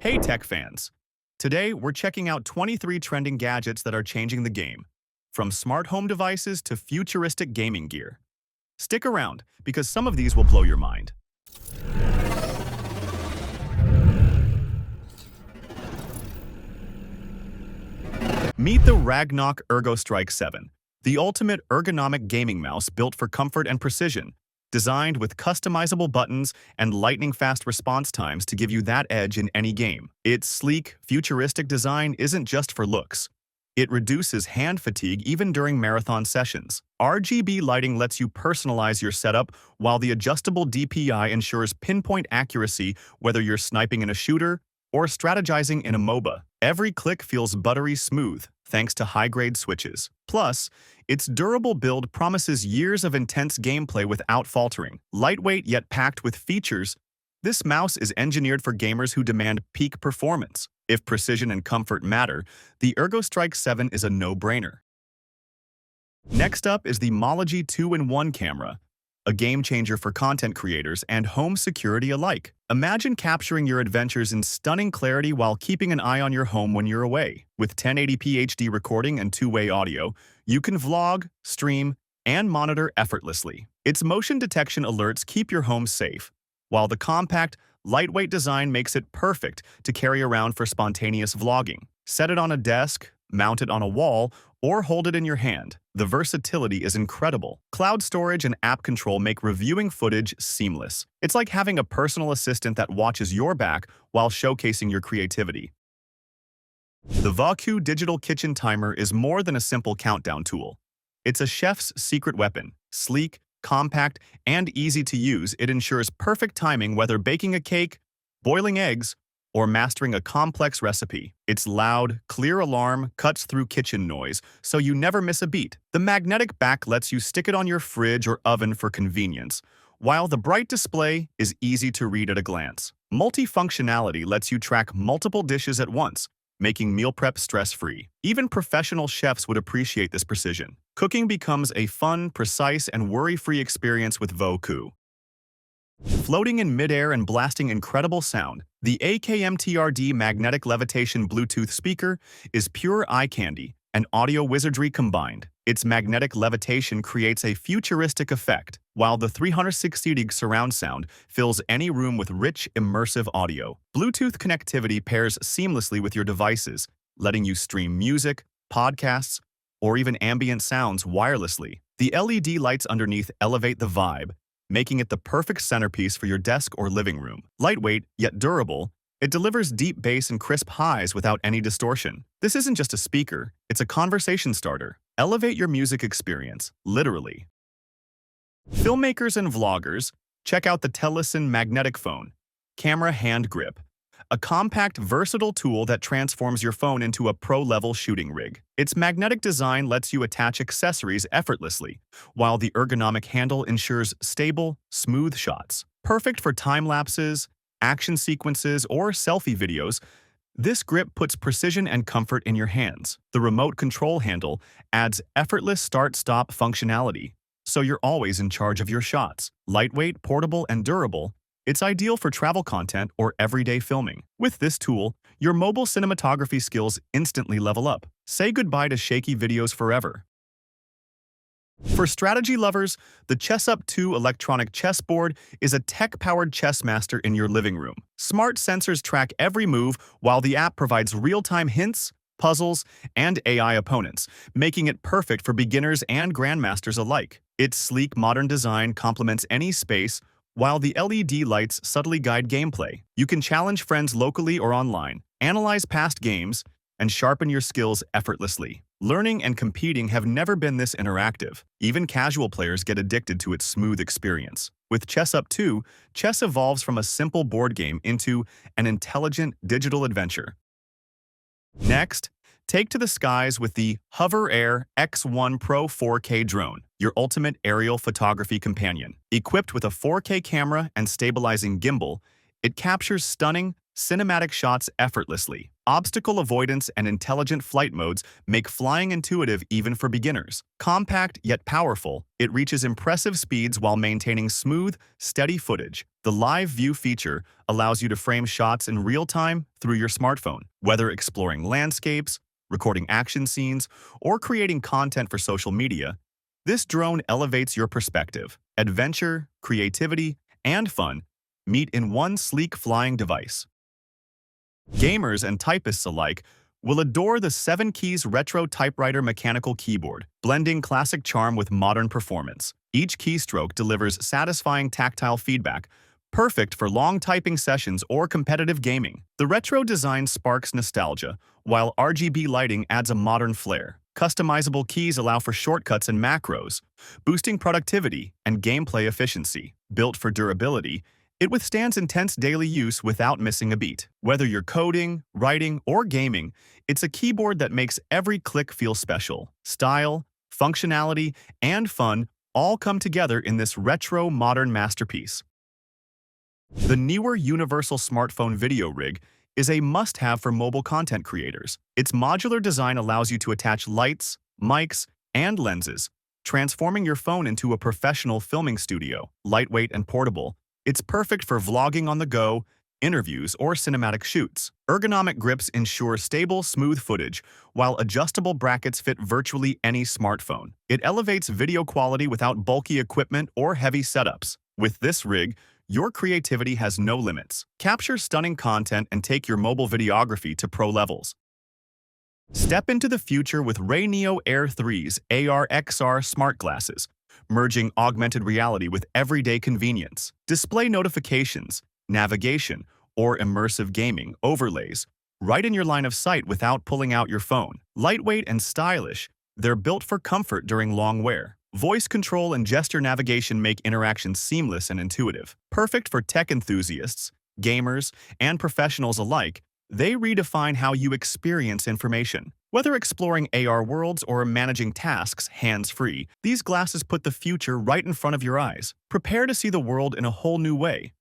Hey tech fans! Today we're checking out 23 trending gadgets that are changing the game, from smart home devices to futuristic gaming gear. Stick around, because some of these will blow your mind. Meet the RAGNOK ErgoStrike7, the ultimate ergonomic gaming mouse built for comfort and precision, designed with customizable buttons and lightning-fast response times to give you that edge in any game. Its sleek, futuristic design isn't just for looks. It reduces hand fatigue even during marathon sessions. RGB lighting lets you personalize your setup, while the adjustable DPI ensures pinpoint accuracy whether you're sniping in a shooter or strategizing in a MOBA. Every click feels buttery smooth, thanks to high-grade switches. Plus, its durable build promises years of intense gameplay without faltering. Lightweight yet packed with features, this mouse is engineered for gamers who demand peak performance. If precision and comfort matter, the ErgoStrike7 is a no-brainer. Next up is the Mology 2-in-1 camera, a game-changer for content creators and home security alike. Imagine capturing your adventures in stunning clarity while keeping an eye on your home when you're away. With 1080p HD recording and two-way audio, you can vlog, stream, and monitor effortlessly. Its motion detection alerts keep your home safe, while the compact, lightweight design makes it perfect to carry around for spontaneous vlogging. Set it on a desk, mount it on a wall, or hold it in your hand. The versatility is incredible. Cloud storage and app control make reviewing footage seamless. It's like having a personal assistant that watches your back while showcasing your creativity. The Vaku digital kitchen timer is more than a simple countdown tool. It's a chef's secret weapon. Sleek, compact, and easy to use, it ensures perfect timing whether baking a cake, boiling eggs, or mastering a complex recipe. Its loud, clear alarm cuts through kitchen noise, so you never miss a beat. The magnetic back lets you stick it on your fridge or oven for convenience, while the bright display is easy to read at a glance. Multifunctionality lets you track multiple dishes at once, making meal prep stress-free. Even professional chefs would appreciate this precision. Cooking becomes a fun, precise, and worry-free experience with Vaku. Floating in midair and blasting incredible sound, the AKMTRD Magnetic Levitation Bluetooth Speaker is pure eye candy and audio wizardry combined. Its magnetic levitation creates a futuristic effect, while the 360° surround sound fills any room with rich, immersive audio. Bluetooth connectivity pairs seamlessly with your devices, letting you stream music, podcasts, or even ambient sounds wirelessly. The LED lights underneath elevate the vibe, making it the perfect centerpiece for your desk or living room. Lightweight, yet durable, it delivers deep bass and crisp highs without any distortion. This isn't just a speaker, it's a conversation starter. Elevate your music experience, literally. Filmmakers and vloggers, check out the Telesin Magnetic Phone Camera Hand Grip, a compact, versatile tool that transforms your phone into a pro-level shooting rig. Its magnetic design lets you attach accessories effortlessly, while the ergonomic handle ensures stable, smooth shots. Perfect for time-lapses, action sequences, or selfie videos, this grip puts precision and comfort in your hands. The remote control handle adds effortless start-stop functionality, so you're always in charge of your shots. Lightweight, portable, and durable, it's ideal for travel content or everyday filming. With this tool, your mobile cinematography skills instantly level up. Say goodbye to shaky videos forever. For strategy lovers, the ChessUp 2 electronic chessboard is a tech-powered chess master in your living room. Smart sensors track every move, while the app provides real-time hints, puzzles, and AI opponents, making it perfect for beginners and grandmasters alike. Its sleek, modern design complements any space, while the LED lights subtly guide gameplay. You can challenge friends locally or online, analyze past games, and sharpen your skills effortlessly. Learning and competing have never been this interactive. Even casual players get addicted to its smooth experience. With ChessUp 2, chess evolves from a simple board game into an intelligent digital adventure. Next, take to the skies with the HOVERAir X1 PRO 4K Drone, your ultimate aerial photography companion. Equipped with a 4K camera and stabilizing gimbal, it captures stunning, cinematic shots effortlessly. Obstacle avoidance and intelligent flight modes make flying intuitive even for beginners. Compact yet powerful, it reaches impressive speeds while maintaining smooth, steady footage. The Live View feature allows you to frame shots in real time through your smartphone, whether exploring landscapes, recording action scenes, or creating content for social media. This drone elevates your perspective. Adventure, creativity, and fun meet in one sleek flying device. Gamers and typists alike will adore the 7 Keys Retro Typewriter Mechanical Keyboard, blending classic charm with modern performance. Each keystroke delivers satisfying tactile feedback, perfect for long typing sessions or competitive gaming. The retro design sparks nostalgia, while RGB lighting adds a modern flair. Customizable keys allow for shortcuts and macros, boosting productivity and gameplay efficiency. Built for durability, it withstands intense daily use without missing a beat. Whether you're coding, writing, or gaming, it's a keyboard that makes every click feel special. Style, functionality, and fun all come together in this retro modern masterpiece. The newer universal smartphone video rig is a must-have for mobile content creators. Its modular design allows you to attach lights, mics, and lenses, transforming your phone into a professional filming studio. Lightweight and portable, it's perfect for vlogging on the go, interviews, or cinematic shoots. Ergonomic grips ensure stable, smooth footage, while adjustable brackets fit virtually any smartphone. It elevates video quality without bulky equipment or heavy setups. With this rig, your creativity has no limits. Capture stunning content and take your mobile videography to pro levels. Step into the future with Rayo Air3's AR/XR smart glasses, merging augmented reality with everyday convenience. Display notifications, navigation, or immersive gaming overlays right in your line of sight without pulling out your phone. Lightweight and stylish, they're built for comfort during long wear. Voice control and gesture navigation make interaction seamless and intuitive. Perfect for tech enthusiasts, gamers, and professionals alike, they redefine how you experience information. Whether exploring AR worlds or managing tasks hands-free, these glasses put the future right in front of your eyes. Prepare to see the world in a whole new way.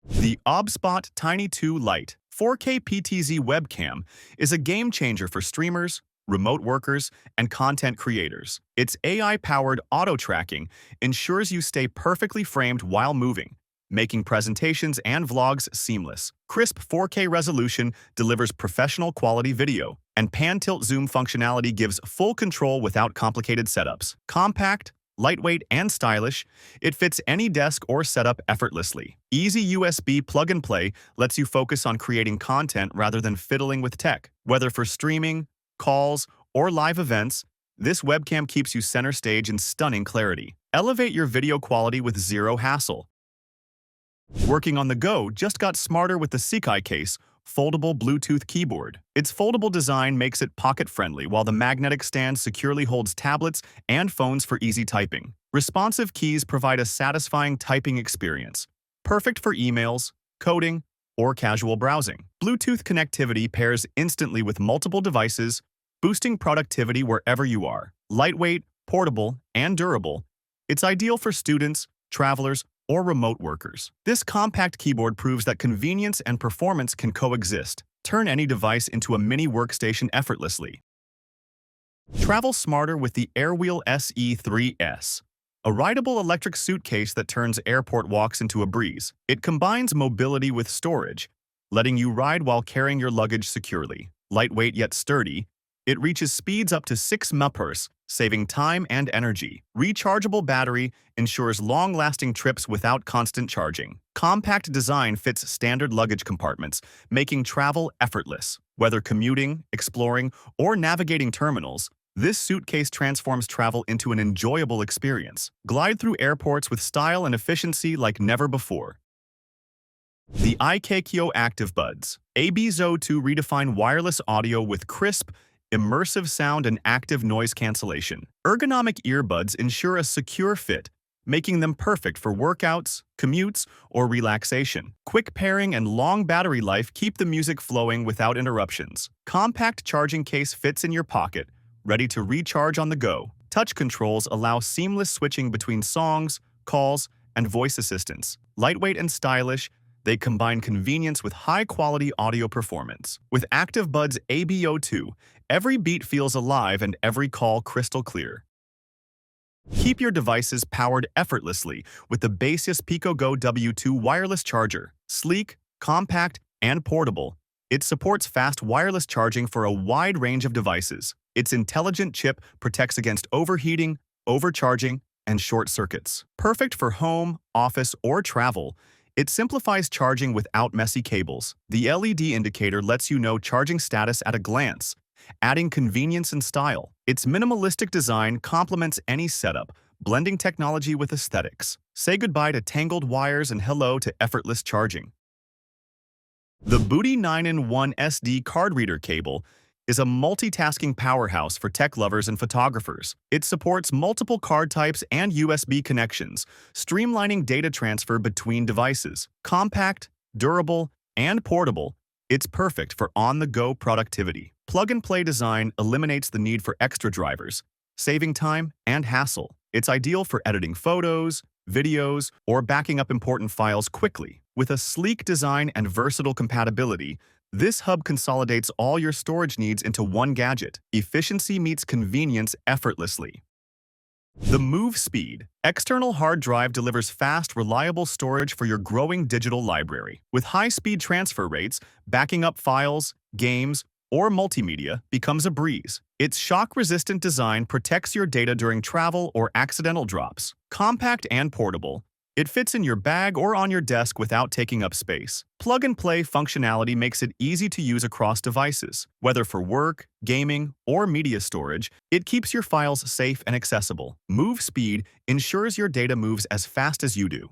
The Obspot Tiny 2 Lite 4K PTZ webcam is a game-changer for streamers, remote workers, and content creators. Its AI-powered auto-tracking ensures you stay perfectly framed while moving, making presentations and vlogs seamless. Crisp 4K resolution delivers professional quality video, and pan-tilt zoom functionality gives full control without complicated setups. Compact, lightweight, and stylish, it fits any desk or setup effortlessly. Easy USB plug-and-play lets you focus on creating content rather than fiddling with tech. Whether for streaming, calls, or live events, this webcam keeps you center stage in stunning clarity. Elevate your video quality with zero hassle. Working on the go just got smarter with the Seikai case, foldable Bluetooth keyboard. Its foldable design makes it pocket-friendly, while the magnetic stand securely holds tablets and phones for easy typing. Responsive keys provide a satisfying typing experience, perfect for emails, coding, or casual browsing. Bluetooth connectivity pairs instantly with multiple devices, boosting productivity wherever you are. Lightweight, portable, and durable, it's ideal for students, travelers, or remote workers. This compact keyboard proves that convenience and performance can coexist. Turn any device into a mini workstation effortlessly. Travel smarter with the Airwheel SE3S, a rideable electric suitcase that turns airport walks into a breeze. It combines mobility with storage, letting you ride while carrying your luggage securely. Lightweight yet sturdy, it reaches speeds up to 6 mph, saving time and energy. Rechargeable battery ensures long-lasting trips without constant charging. Compact design fits standard luggage compartments, making travel effortless. Whether commuting, exploring, or navigating terminals, this suitcase transforms travel into an enjoyable experience. Glide through airports with style and efficiency like never before. The IKO ActiveBuds AB02 redefine wireless audio with crisp, immersive sound and active noise cancellation. Ergonomic earbuds ensure a secure fit, making them perfect for workouts, commutes, or relaxation. Quick pairing and long battery life keep the music flowing without interruptions. Compact charging case fits in your pocket, ready to recharge on the go. Touch controls allow seamless switching between songs, calls, and voice assistants. Lightweight and stylish, They combine convenience with high-quality audio performance. With ActiveBuds AB02, every beat feels alive and every call crystal clear. Keep your devices powered effortlessly with the Basis Pico W2 wireless charger. Sleek, compact, and portable, it supports fast wireless charging for a wide range of devices. Its intelligent chip protects against overheating, overcharging, and short circuits. Perfect for home, office, or travel, it simplifies charging without messy cables. The LED indicator lets you know charging status at a glance, adding convenience and style. Its minimalistic design complements any setup, blending technology with aesthetics. Say goodbye to tangled wires and hello to effortless charging. The Booty 9-in-1 SD card reader cable is a multitasking powerhouse for tech lovers and photographers. It supports multiple card types and USB connections, streamlining data transfer between devices. Compact, durable, and portable, it's perfect for on-the-go productivity. Plug-and-play design eliminates the need for extra drivers, saving time and hassle. It's ideal for editing photos, videos, or backing up important files quickly. With a sleek design and versatile compatibility, this hub consolidates all your storage needs into one gadget. Efficiency meets convenience effortlessly. The Move Speed external hard drive delivers fast, reliable storage for your growing digital library. With high-speed transfer rates, backing up files, games, or multimedia becomes a breeze. Its shock-resistant design protects your data during travel or accidental drops. Compact and portable, it fits in your bag or on your desk without taking up space. Plug-and-play functionality makes it easy to use across devices. Whether for work, gaming, or media storage, it keeps your files safe and accessible. Move Speed ensures your data moves as fast as you do.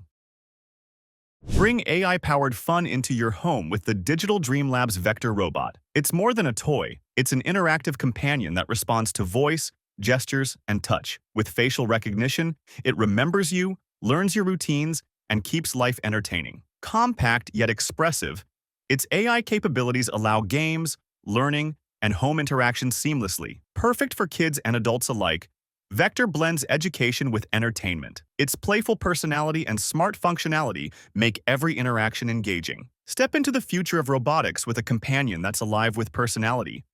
Bring AI-powered fun into your home with the Digital Dream Labs Vector Robot. It's more than a toy. It's an interactive companion that responds to voice, gestures, and touch. With facial recognition, it remembers you, learns your routines, and keeps life entertaining. Compact yet expressive, its AI capabilities allow games, learning, and home interaction seamlessly. Perfect for kids and adults alike, Vector blends education with entertainment. Its playful personality and smart functionality make every interaction engaging. Step into the future of robotics with a companion that's alive with personality.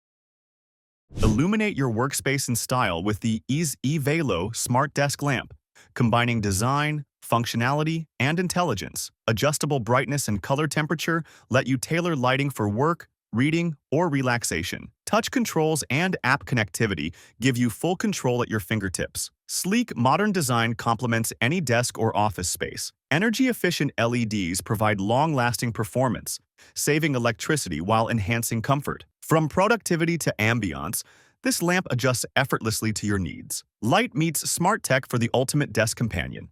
Illuminate your workspace in style with the Eveo Smart Desk Lamp, combining design, functionality, and intelligence. Adjustable brightness and color temperature let you tailor lighting for work, reading, or relaxation. Touch controls and app connectivity give you full control at your fingertips. Sleek, modern design complements any desk or office space. Energy-efficient LEDs provide long-lasting performance, saving electricity while enhancing comfort. From productivity to ambiance, this lamp adjusts effortlessly to your needs. Light meets smart tech for the ultimate desk companion.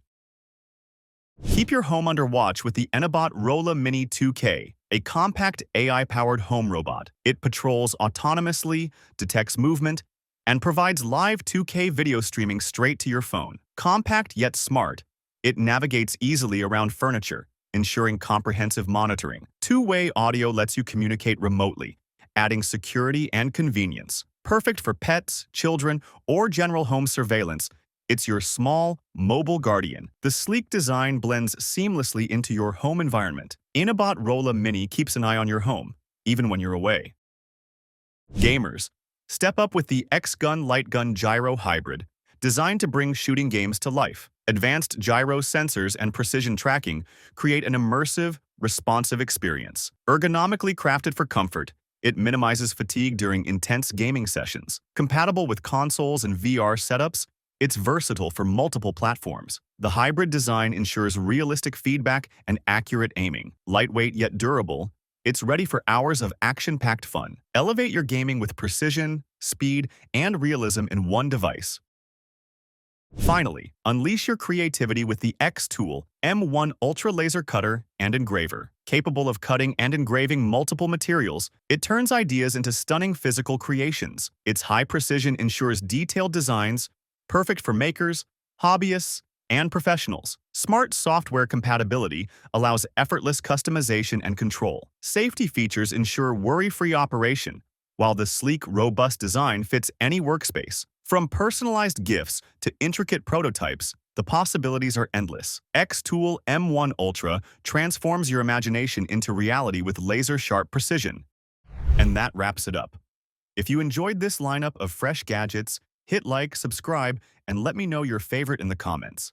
Keep your home under watch with the Enabot Rola Mini 2K, a compact AI-powered home robot. It patrols autonomously, detects movement, and provides live 2K video streaming straight to your phone. Compact yet smart, it navigates easily around furniture, ensuring comprehensive monitoring. Two-way audio lets you communicate remotely, adding security and convenience. Perfect for pets, children, or general home surveillance, it's your small, mobile guardian. The sleek design blends seamlessly into your home environment. Enabot Rola Mini keeps an eye on your home, even when you're away. Gamers, step up with the X-Gun Light Gun Gyro Hybrid, designed to bring shooting games to life. Advanced gyro sensors and precision tracking create an immersive, responsive experience. Ergonomically crafted for comfort, it minimizes fatigue during intense gaming sessions. Compatible with consoles and VR setups, it's versatile for multiple platforms. The hybrid design ensures realistic feedback and accurate aiming. Lightweight yet durable, it's ready for hours of action-packed fun. Elevate your gaming with precision, speed, and realism in one device. Finally, unleash your creativity with the X-Tool M1 Ultra Laser Cutter and Engraver. Capable of cutting and engraving multiple materials, it turns ideas into stunning physical creations. Its high precision ensures detailed designs, perfect for makers, hobbyists, and professionals. Smart software compatibility allows effortless customization and control. Safety features ensure worry-free operation, while the sleek, robust design fits any workspace. From personalized gifts to intricate prototypes, The possibilities are endless. X-Tool M1 Ultra transforms your imagination into reality with laser-sharp precision. And that wraps it up. If you enjoyed this lineup of fresh gadgets, hit like, subscribe, and let me know your favorite in the comments.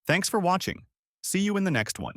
Thanks for watching. See you in the next one.